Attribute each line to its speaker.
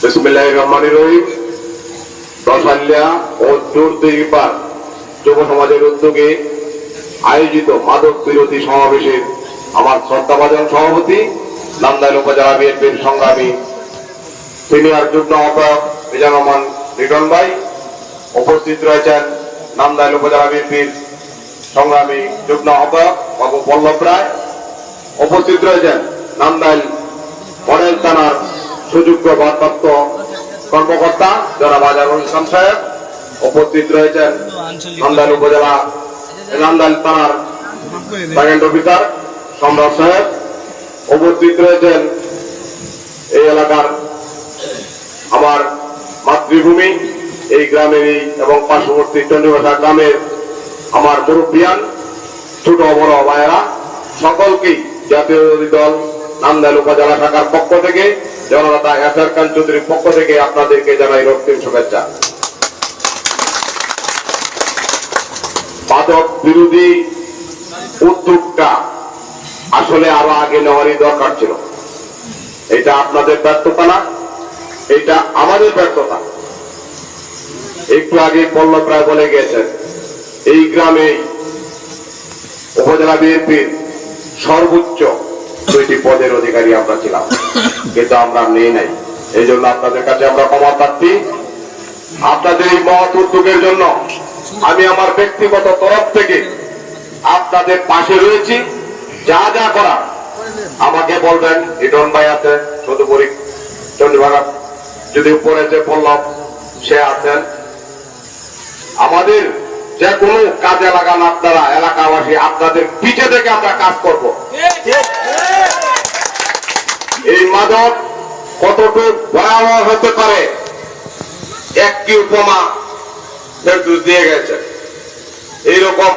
Speaker 1: বিসমিল্লাহির রহমানির রহিম। রসালিয়া ও জোরদেহিপার যুব সমাজের উদ্যোগে আয়োজিত মাদক বিরোধী সমাবেশের আমার শ্রদ্ধাভাজন সভাপতি নান্দাইল উপজেলা বিএনপির সংগ্রামী সিনিয়র যুগ্ম আহ্বায়ক মিজানুর রহমান লিটন ভাই, উপস্থিত রয়েছেন নান্দাইল উপজেলা বিএনপির সংগ্রামী যুগ্ম আহ্বায়ক বাবু পল্লব রায়, উপস্থিত রয়েছেন নান্দাইল মডেল থানার সুযোগ্য ভারপ্রাপ্ত কর্মকর্তা জনাব আজহারুল ইসলাম সাহেব, উপস্থিত রয়েছেন নান্দাইল উপজেলা নান্দাইল থানার সেকেন্ড অফিসার সম্রাট সাহেব, উপস্থিত রয়েছেন এই এলাকার আমার মাতৃভূমি এই গ্রামের এবং পার্শ্ববর্তী চন্ডীবাসা গ্রামের আমার মুরব্বিয়ান, ছোট বড় ভাইয়েরা, সকলকেই জাতীয় দল নান্দাইল উপজেলা শাখার পক্ষ থেকে জননেতা এফআর খান চৌধুরীর পক্ষ থেকে আপনাদেরকে জানাই রক্তিম শুভেচ্ছা। মাদক বিরোধী উদ্যোগটা আসলে আরো আগে নেওয়ারই দরকার ছিল। এটা আপনাদের ব্যর্থতা না, এটা আমাদের ব্যর্থতা। একটু আগে পল্লব রায় বলে গেছেন, এই গ্রামে উপজেলা বিএনপির সর্বোচ্চ 2টি পদের অধিকারী আমরা ছিলাম, কিন্তু আমরা নেই নাই। এই জন্য আপনাদের কাছে আমরা ক্ষমা প্রার্থী। আপনাদের এই মহৎ উদ্যোগের জন্য আমি আমার ব্যক্তিগত তরফ থেকে আপনাদের পাশে রয়েছি। যা যা করা আমাকে বলবেন। লিটন ভাই আছে, সদুপরি চন্ডীবাড়া যদি উপরে যে পল্লব সে আছেন, আমাদের যে কোনো কাজে লাগান আপনারা এলাকাবাসী, আপনাদের পিছে থেকে আমরা কাজ করব। এই মাদক কতটুকু ভয়াবহ হতে পারে একটি উপমা দিয়ে গেছে। এইরকম